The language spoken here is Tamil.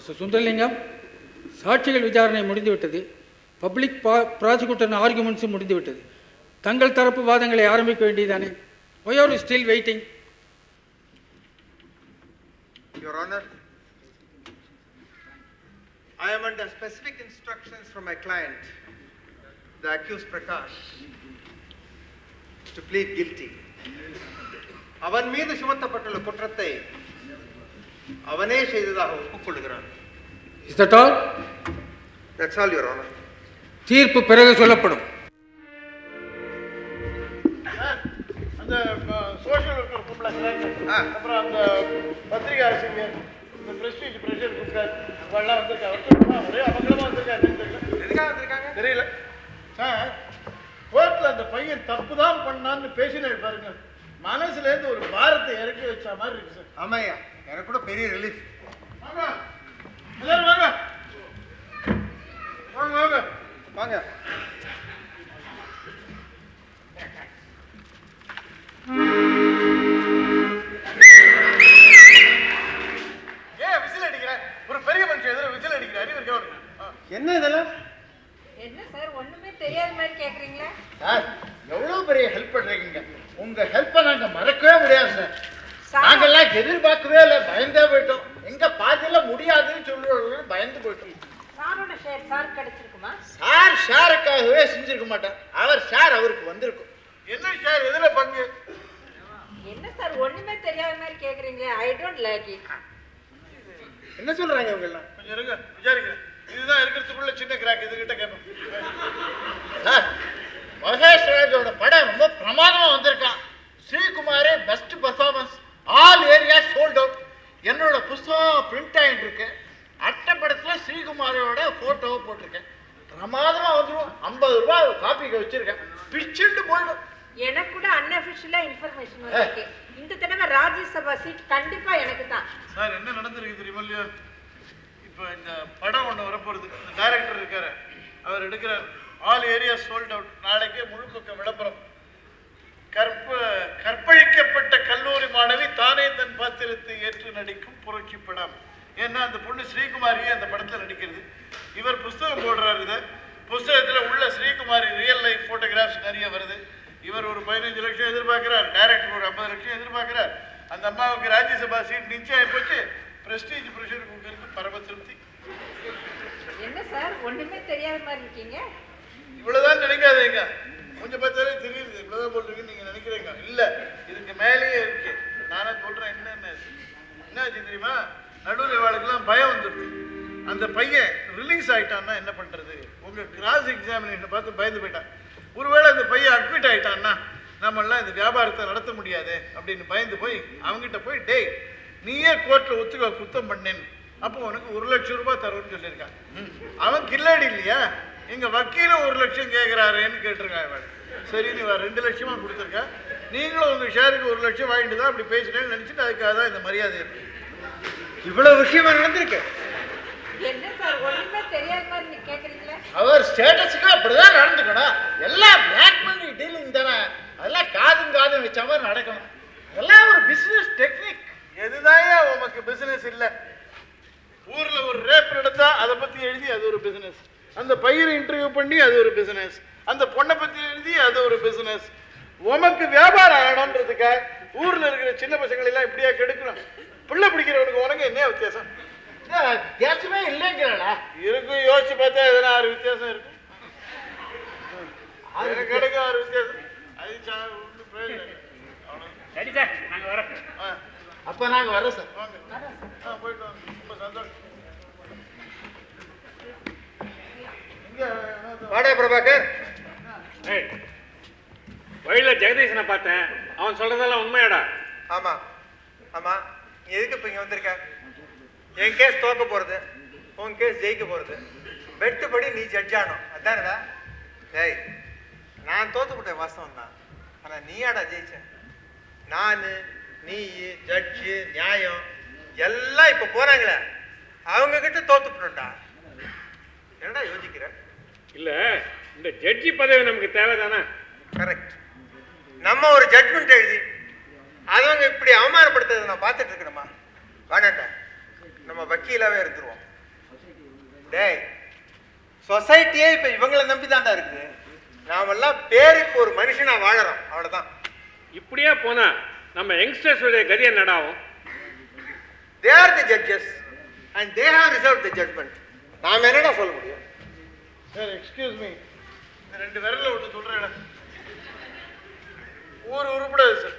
மிஸ்டர் சுந்தரலிங்கம், சாட்சிகள் விசாரணை முடிந்துவிட்டது. பப்ளிக் ப்ராசிக்யூட்டர் ஆர்குமெண்ட்ஸும் முடிந்துவிட்டது. தங்கள் தரப்பு வாதங்களை ஆரம்பிக்க வேண்டியதானே? Why are you still waiting? Your Honor, I am under specific instructions from my client, the accused Prakash, to plead guilty. அவன் மீது சுமத்தப்பட்டுள்ள குற்றத்தை அவனே செய்ததாக ஒப்புக்கொள்கிறான். Is that all? That's all, Your Honor. தீர்ப்பு பிறகு சொல்லப்படும். அந்த சோஷியல் ஒர்க்கர் கூப்பிடலாம், அப்புறம் அந்த பத்திரிகை ஆசிரியர், இந்த பிரஸ்டீஜ் பிரஷர் குக்கர் அவெல்லாம் வந்திருக்காங்க. ஒரே அமங்கலமாக வந்திருக்காங்க. எதுக்காக வந்திருக்காங்க தெரியல சார். கோர்ட்டில் அந்த பையன் தப்பு தான் பண்ணான்னு பேசினேன் பாருங்க, மனசுலேருந்து ஒரு பாரத்தை இறக்கி வச்ச மாதிரி இருக்கு சார். ஆமாய்யா, எனக்கு கூட பெரிய ரிலீஃப். வாங்க எல்லாரும் வாங்க வாங்க வாங்க வாங்க. ஏன் விசில் அடிக்கிற? ஒரு பெரிய மனுஷன் எதிர விசில் அடிக்கிற அறிவு இருக்கா? என்ன இதெல்லாம்? என்ன சார் ஒண்ணுமே தெரியாத மாதிரி கேக்குறீங்களா? சார் எவ்வளவு பெரிய ஹெல்ப் பண்றீங்க. உங்க ஹெல்ப்பை நாங்க மறக்கவே முடியாது சார். நாங்கெல்லாம் எதிர்பார்க்கவே இல்லை, பயந்தே போயிட்டோம். எங்க பாதியில முடியாதுன்னு சொல்லுவாங்க, பயந்து போயிட்டோம். சாரோட ஷேர் சார் கிடைச்சிருக்குமா? சார் ஷேருக்காகவே செஞ்சிருக்க மாட்டார். அவர் ஷேர் அவருக்கு வந்திருக்கும். என்ன ஷேர்? எதுல பங்கு? என்ன சார் ஒண்ணுமே தெரியாத மாதிரி கேக்குறீங்களே? I don't like it. என்ன சொல்றாங்க இவங்க எல்லாம்? கொஞ்சம் இருங்க, விசாரிக்கிறேன். இதுதான் இருக்கிறதுக்குள்ள சின்ன கிராக். இதுகிட்ட கேட்போம். சார் மகேஷ் ராஜோட படம் ரொம்ப பிரமாதமா வந்திருக்கான். ஸ்ரீகுமாரே best performance, all area sold out. என்னோட புஸ்தகம் பிரிண்ட் ஆகிட்டு இருக்கு. அட்டை படத்துல ஸ்ரீகுமாரோட போட்டோவை போட்டிருக்கேன். பிரமாதமா வந்துடும். 50 ரூபாய் காப்பிக்கு வச்சிருக்கேன். பிச்சுட்டு போயிடும். எனக்கு கூட அன்அஃபிஷியலா இன்ஃபர்மேஷன் வந்திருக்கு. இந்த தடவை ராஜ்யசபா சீட் கண்டிப்பா எனக்கு தான். சார் என்ன நடந்திருக்கு தெரியுமா இல்லையா? இப்போ இந்த படம் ஒன்று வரப்போகிறது. இந்த டைரக்டர் இருக்காரு, அவர் எடுக்கிறார். All area sold out. நாளைக்கே முழுக்க விளம்பரம். கற்பழிக்கப்பட்ட கல்லூரி மாணவி தானே தன் பாத்திரத்தை ஏற்று நடிக்கும் புரட்சி படம். ஏன்னா அந்த பொண்ணு ஸ்ரீகுமாரியே அந்த படத்தில் நடிக்கிறது. இவர் புஸ்தகம் போடுறாரு. இதை புஸ்தகத்தில் உள்ள ஸ்ரீகுமாரி ரியல் லைஃப் ஃபோட்டோகிராஃப்ஸ் நிறைய வருது. இவர் ஒரு 15 லட்சம் எதிர்பார்க்கிறார், டைரக்டர் ஒரு 50 லட்சம் எதிர்பார்க்கிறார். அந்த அம்மாவுக்கு ராஜ்யசபா சீட் நிச்சயம் போச்சு. பிரஸ்டீஜ் பிரஷர் குக்கருக்கு பரம திருப்தி. என்ன சார் ஒண்ணுமே தெரியாத மாதிரி இருக்கீங்க? இவ்வளவுதான் நினைக்காதீங்க, கொஞ்சம் பார்த்தாலே தெரியுது. இவ்வளவுதான் போட்டிருக்குன்னு நீங்க நினைக்கிறீங்க. இல்ல, இதுக்கு மேலேயே இருக்கு. நானே சொல்றேன். என்னாச்சு தெரியுமா? நடுவில் வாழ்க்கெல்லாம் பயம் வந்துடுது. அந்த பையன் ரிலீஸ் ஆயிட்டான்னா என்ன பண்றது? உங்க கிராஸ் எக்ஸாமினேஷன் பார்த்து பயந்து போயிட்டான். ஒருவேளை அந்த பையன் அட்மிட் ஆயிட்டான்னா நம்மளாம் இந்த வியாபாரத்தை நடத்த முடியாது அப்படின்னு பயந்து போய் அவங்ககிட்ட போய், டேய் நீயே கோர்ட்டில் ஒத்துக்க குத்தம் பண்ணேன்னு, அப்போ உனக்கு 1 லட்சம் ரூபாய் தரும்னு சொல்லியிருக்கான். அவன் கில்லாடி இல்லையா? எங்க வக்கீலும் 1 லட்சம் கேட்கிறாரேன்னு கேட்டிருக்கான். இவன் சரின்னு இவன் 2 லட்சமா கொடுத்துருக்கா. நீங்களும் உங்க ஷேருக்கு 1 லட்சம் வாங்கிட்டு தான் அப்படி பேசினேன்னு நினைச்சிட்டு அதுக்காக தான் இந்த மரியாதை இருக்கு. இவ்வளவு விஷயமா நடந்திருக்கு. என்ன சார் ஒண்ணுமே தெரியாத மாதிரி நீங்க கேக்குறீங்களே? அவர் ஸ்டேட்டஸுக்கு அப்படிதான் நடந்துக்கணும். எல்லாம் பிளாக் மணி டீலிங் தானே. அதெல்லாம் காதும் வச்ச மாதிரி நடக்கணும். அதெல்லாம் ஒரு பிசினஸ் டெக்னிக். எதுதான் உமக்கு பிசினஸ் இல்லை? ஊர்ல ஒரு ரேப் நடந்தா அதை பத்தி எழுதி அது ஒரு பிசினஸ். அந்த பையனை இன்டர்வியூ பண்ணி அது ஒரு பிசினஸ். அந்த பொண்ணை பத்தி எழுதி அது ஒரு பிசினஸ். உமக்கு வியாபாரம் ஆகணும்ன்றதுக்காக ஊர்ல இருக்கிற சின்ன பசங்களை எல்லாம் இப்படியா கெடுக்கணும்? பிள்ளை பிடிக்கிறவனுக்கு உனக்கு என்ன வித்தியாசம்? வித்தியாசமே இல்லைங்கிறா இருக்கும். யோசிச்சு பார்த்தா எதனா 6 வித்தியாசம் இருக்கும். அது கிடைக்கும் 6 வித்தியாசம். அப்ப நாங்க வரோம் சார். போயிட்டு வாங்க. ரொம்ப சந்தோஷம். வாடா பிரபாகர். வழியில ஜெகதீசனை பார்த்தேன். அவன் சொல்றதெல்லாம் உண்மையாடா? ஆமா ஆமா. நீ எதுக்கு இப்ப இங்க வந்திருக்க? என் கேஸ் தோக்க போறது, உன் கேஸ் ஜெயிக்க போறது. வெட்டுப்படி நீ ஜட்ஜ் ஆனோம், அதானடா? டேய், நான் தோத்துப்பட்டேன் வாஸ்தவம் தான். ஆனா நீயாடா ஜெயிச்ச? நானு, நீ, ஜட்ஜு, நியாயம் எல்லாம் இப்ப போறாங்களே, அவங்க கிட்ட தோத்துப்பட்டோம்டா. என்னடா யோசிக்கிற? இல்ல, இந்த ஜட்ஜி பதவி நமக்கு தேவைதானே? கரெக்ட். நம்ம ஒரு ஜட்மெண்ட் எழுதி அவங்க இப்படி அவமானப்படுத்துறதை நான் பார்த்துட்டு இருக்கணுமா? வேணாண்டா, நம்ம வக்கீலாவே இருந்துருவோம். டேய் சொசைட்டியே இப்போ இவங்களை நம்பி தான்டா இருக்குது. நாமெல்லாம் பேருக்கு ஒரு மனுஷனா வாழறோம், அவ்வளோதான். இப்படியே போனா நம்ம யங்ஸ்டர்ஸுடைய கதி என்னடாவும்? They are the judges and they have reserved the judgment. நாம என்னடா சொல்ல முடியும்? சார் எக்ஸ்கியூஸ் மீ, இந்த 2 விரல்ல விட்டு சொல்றேன், ஊர் உருப்படாது சார்.